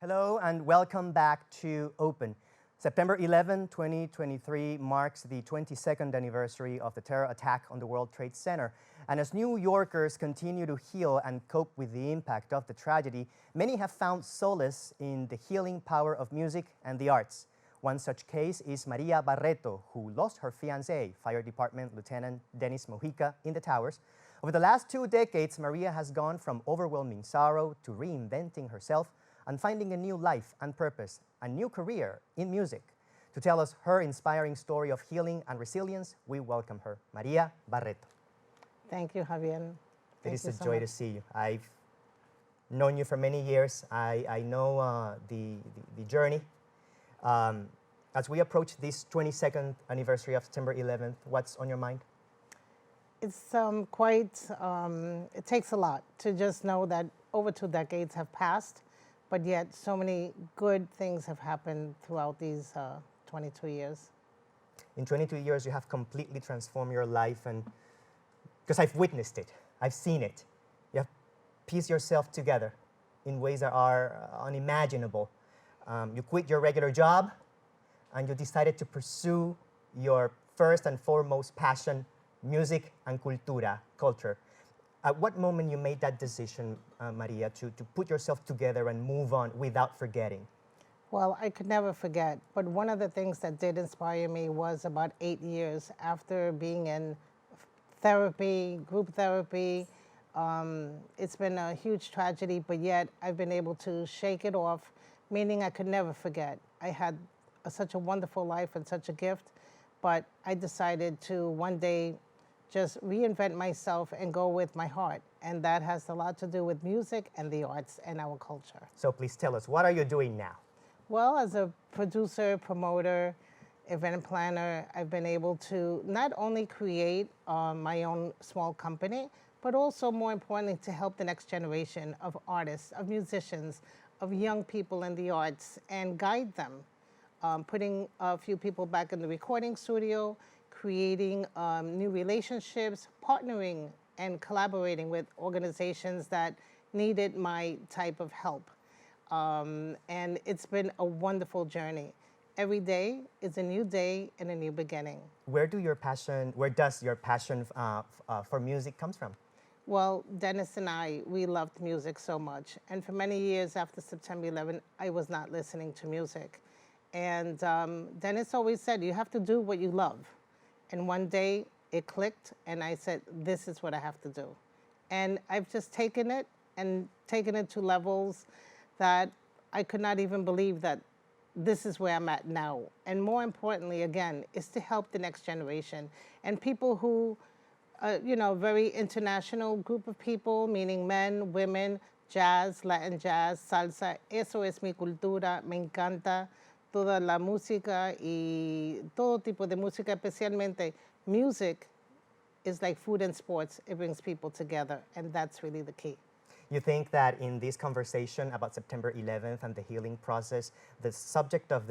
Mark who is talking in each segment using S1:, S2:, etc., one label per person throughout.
S1: Hello and welcome back to Open. September 11, 2023 marks the 22nd anniversary of the terror attack on the World Trade Center. And as New Yorkers continue to heal and cope with the impact of the tragedy, many have found solace in the healing power of music and the arts. One such case is Maria Barreto, who lost her fiancé, Fire Department Lieutenant Dennis Mojica, in the towers. Over the last 2 decades, Maria has gone from overwhelming sorrow to reinventing herself and finding a new life and purpose, a new career in music. To tell us her inspiring story of healing and resilience, we welcome her, Maria Barreto.
S2: Thank you, Javier.
S1: It is a joy to see you. I've known you for many years. I know the journey. As we approach this 22nd anniversary of September 11th, what's on your mind?
S2: It's it takes a lot to just know that over 2 decades have passed, but yet so many good things have happened throughout these 22 years.
S1: In 22 years, you have completely transformed your life, and because I've witnessed it, I've seen it. You have pieced yourself together in ways that are unimaginable. You quit your regular job, and you decided to pursue your first and foremost passion, music and culture. At what moment you made that decision, Maria, to put yourself together and move on without forgetting?
S2: Well, I could never forget, but one of the things that did inspire me was about 8 years after being in therapy, group therapy. It's been a huge tragedy, but yet I've been able to shake it off, meaning I could never forget. I had such a wonderful life and such a gift, but I decided to one day just reinvent myself and go with my heart. And that has a lot to do with music and the arts and our culture.
S1: So please tell us, what are you doing now?
S2: Well, as a producer, promoter, event planner, I've been able to not only create my own small company, but also more importantly, to help the next generation of artists, of musicians, of young people in the arts and guide them. Putting a few people back in the recording studio, creating new relationships, partnering and collaborating with organizations that needed my type of help. And it's been a wonderful journey. Every day is a new day and a new beginning.
S1: Where does your passion for music comes from?
S2: Well, Dennis and I, we loved music so much. And for many years after September 11, I was not listening to music. And Dennis always said, you have to do what you love. And one day it clicked and I said, this is what I have to do. And I've just taken it to levels that I could not even believe that this is where I'm at now. And more importantly, again, is to help the next generation and people who, very international group of people, meaning men, women, jazz, Latin jazz, salsa. Eso es mi cultura, me encanta. Toda la música y todo tipo de música, especialmente music is like food and sports. It brings people together, and that's really the key.
S1: You think that in this conversation about September 11th and the healing process, the subject of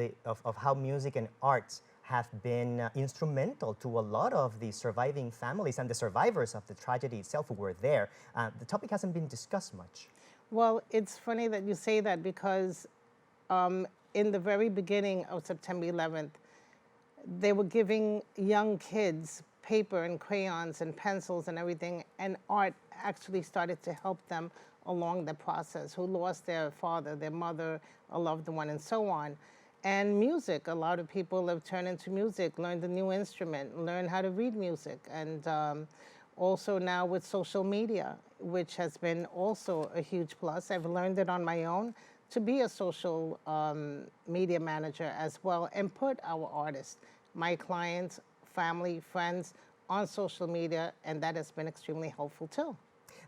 S1: how music and arts have been instrumental to a lot of the surviving families and the survivors of the tragedy itself who were there, the topic hasn't been discussed much.
S2: Well, it's funny that you say that because in the very beginning of September 11th, they were giving young kids paper and crayons and pencils and everything, and art actually started to help them along the process, who lost their father, their mother, a loved one, and so on. And music, a lot of people have turned into music, learned a new instrument, learned how to read music, and also now with social media, which has been also a huge plus. I've learned it on my own to be a social media manager as well and put our artists, my clients, family, friends on social media, and that has been extremely helpful too.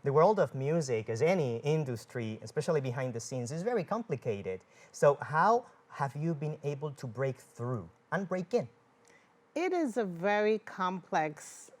S1: The world of music, as any industry, especially behind the scenes, is very complicated. So how have you been able to break through and break in?
S2: It is a very complex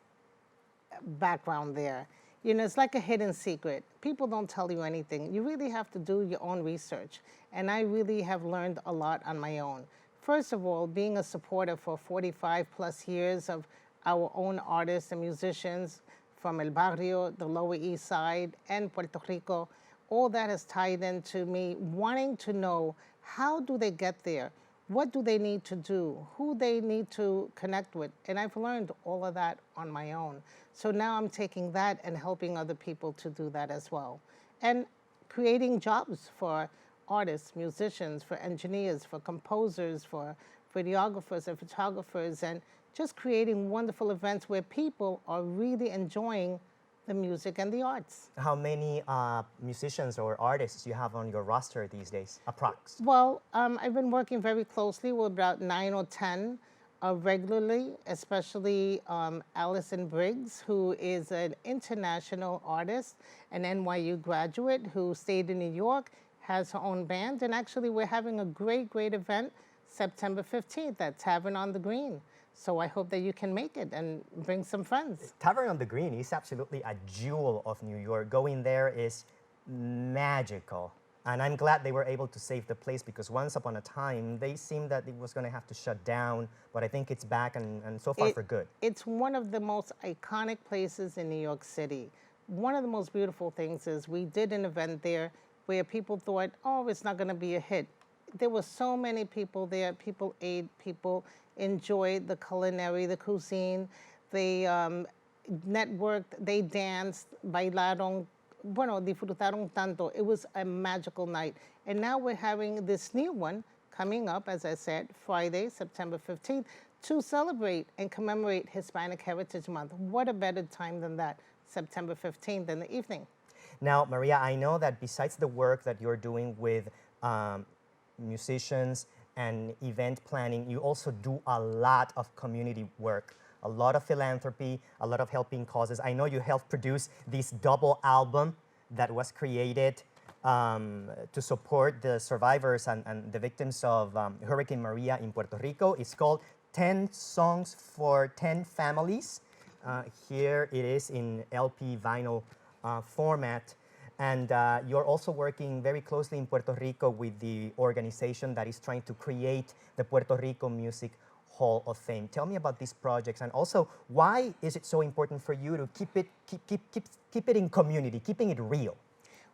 S2: background there. You know, it's like a hidden secret. People don't tell you anything. You really have to do your own research. And I really have learned a lot on my own. First of all, being a supporter for 45 plus years of our own artists and musicians from El Barrio, the Lower East Side, and Puerto Rico, all that has tied into me wanting to know, how do they get there? What do they need to do? Who they need to connect with? And I've learned all of that on my own. So now I'm taking that and helping other people to do that as well. And creating jobs for artists, musicians, for engineers, for composers, for videographers and photographers, and just creating wonderful events where people are really enjoying the music and the arts.
S1: How many musicians or artists you have on your roster these days, approx?
S2: Well, I've been working very closely with about 9 or 10 regularly, especially Allison Briggs, who is an international artist, an NYU graduate who stayed in New York, has her own band, and actually we're having a great, great event September 15th at Tavern on the Green. So I hope that you can make it and bring some friends.
S1: Tavern on the Green is absolutely a jewel of New York. Going there is magical. And I'm glad they were able to save the place, because once upon a time, they seemed that it was going to have to shut down. But I think it's back, and so far for good.
S2: It's one of the most iconic places in New York City. One of the most beautiful things is we did an event there where people thought, oh, it's not going to be a hit. There were so many people there. People ate, people enjoyed the culinary, the cuisine. They networked, they danced, bailaron, bueno, disfrutaron tanto. It was a magical night. And now we're having this new one coming up, as I said, Friday, September 15th, to celebrate and commemorate Hispanic Heritage Month. What a better time than that, September 15th in the evening.
S1: Now, Maria, I know that besides the work that you're doing with musicians and event planning, you also do a lot of community work, a lot of philanthropy, a lot of helping causes. I know you helped produce this double album that was created to support the survivors and the victims of Hurricane Maria in Puerto Rico. It's called 10 Songs for 10 Families. Here it is in LP vinyl format. And you're also working very closely in Puerto Rico with the organization that is trying to create the Puerto Rico Music Hall of Fame. Tell me about these projects, and also why is it so important for you to keep it in community, keeping it real?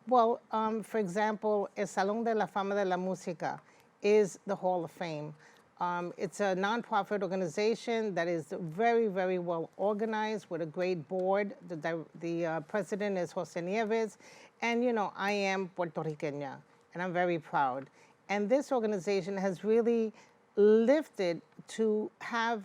S2: Well, for example, El Salón de la Fama de la Música is the Hall of Fame. It's a nonprofit organization that is very, very well organized with a great board. The president is Jose Nieves. And, you know, I am Puerto Riqueña, and I'm very proud. And this organization has really lifted to have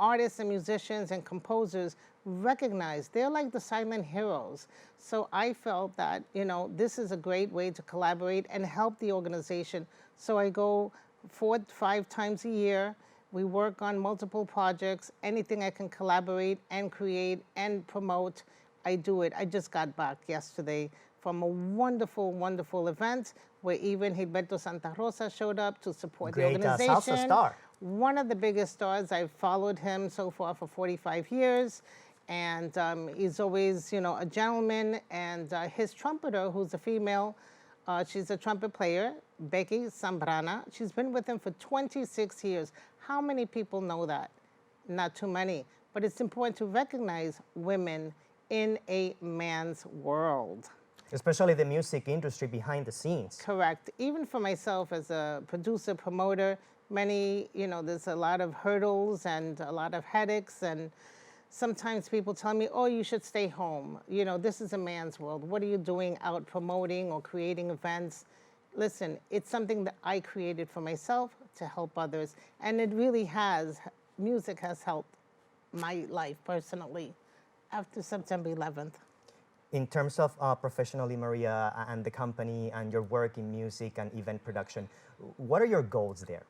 S2: artists and musicians and composers recognized. They're like the silent heroes. So I felt that, you know, this is a great way to collaborate and help the organization. So I go 4 to 5 times a year. We work on multiple projects. Anything I can collaborate and create and promote, I do it. I just got back yesterday from a wonderful, wonderful event where even Gilberto Santa Rosa showed up to support the organization.
S1: Salsa star.
S2: One of the biggest stars. I've followed him so far for 45 years. And he's always, you know, a gentleman. And his trumpeter, who's a female, she's a trumpet player, Becky Zambrana. She's been with him for 26 years. How many people know that? Not too many. But it's important to recognize women in a man's world.
S1: Especially the music industry behind the scenes.
S2: Correct. Even for myself as a producer, promoter, there's a lot of hurdles and a lot of headaches, and sometimes people tell me, oh, you should stay home. You know, this is a man's world. What are you doing out promoting or creating events? Listen, it's something that I created for myself to help others, and it really has. Music has helped my life personally after September 11th.
S1: In terms of professionally, Maria, and the company and your work in music and event production, what are your goals there?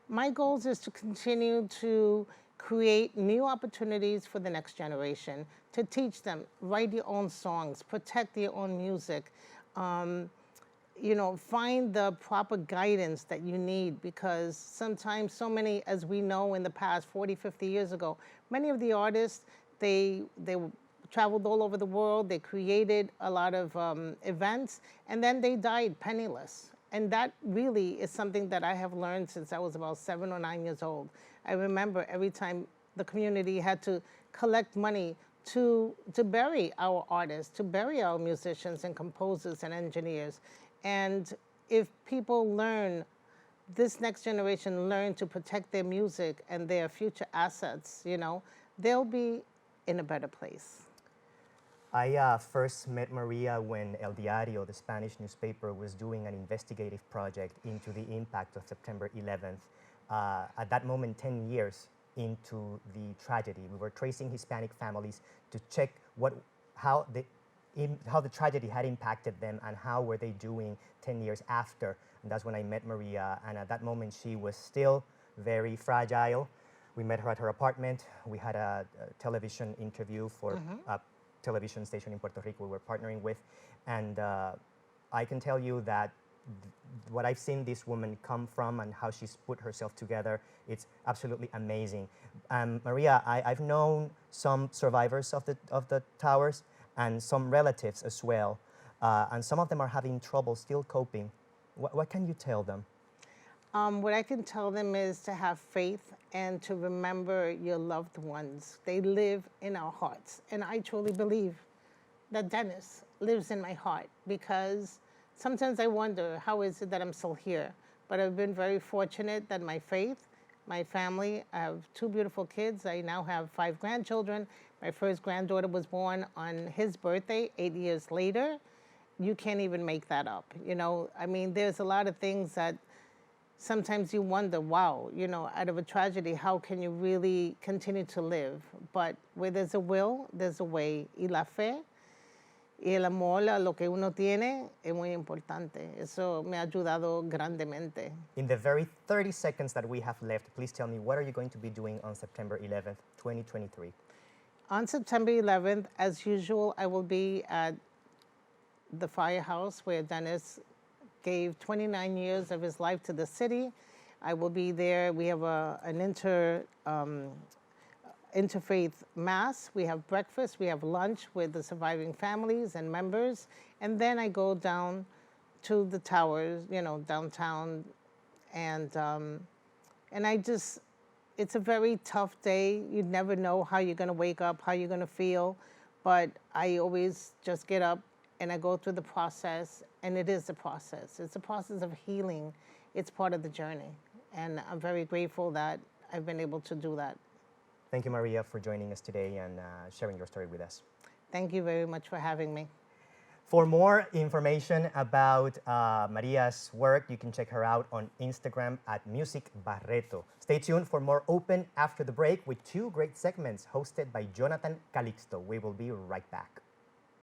S2: My goals is to continue to create new opportunities for the next generation, to teach them, write your own songs, protect your own music, find the proper guidance that you need, because sometimes so many, as we know in the past, 40, 50 years ago, many of the artists, they traveled all over the world, they created a lot of events, and then they died penniless. And that really is something that I have learned since I was about 7 or 9 years old. I remember every time the community had to collect money to bury our artists, to bury our musicians and composers and engineers. And if people learn, this next generation learn to protect their music and their future assets, you know, they'll be in a better place.
S1: I first met Maria when El Diario, the Spanish newspaper, was doing an investigative project into the impact of September 11th. At that moment, 10 years into the tragedy, we were tracing Hispanic families to check how the tragedy had impacted them and how were they doing 10 years after. And that's when I met Maria, and at that moment she was still very fragile. We met her at her apartment. We had a television interview for a television station in Puerto Rico we were partnering with, and I can tell you that what I've seen this woman come from and how she's put herself together, it's absolutely amazing. Maria, I've known some survivors of the towers and some relatives as well, and some of them are having trouble still coping. What can you tell them?
S2: What I can tell them is to have faith and to remember your loved ones. They live in our hearts. And I truly believe that Dennis lives in my heart, because sometimes I wonder, how is it that I'm still here? But I've been very fortunate that my faith, my family, I have 2 beautiful kids. I now have 5 grandchildren. My first granddaughter was born on his birthday 8 years later. You can't even make that up. You know, I mean, there's a lot of things that sometimes you wonder, wow, you know, out of a tragedy, how can you really continue to live? But where there's a will, there's a way. Y la fe y el amor a lo que uno tiene es muy importante. Eso me ha ayudado grandemente.
S1: In the very 30 seconds that we have left, please tell me, what are you going to be doing on September 11th, 2023?
S2: On September 11th, as usual, I will be at the firehouse where Dennis gave 29 years of his life to the city. I will be there. We have an interfaith mass. We have breakfast. We have lunch with the surviving families and members. And then I go down to the towers, you know, downtown. And it's a very tough day. You never know how you're going to wake up, how you're going to feel. But I always just get up and I go through the process, and it is a process. It's a process of healing. It's part of the journey. And I'm very grateful that I've been able to do that.
S1: Thank you, Maria, for joining us today and sharing your story with us.
S2: Thank you very much for having me.
S1: For more information about Maria's work, you can check her out on Instagram at Music Barreto. Stay tuned for more Open after the break with 2 great segments hosted by Jonathan Calixto. We will be right back.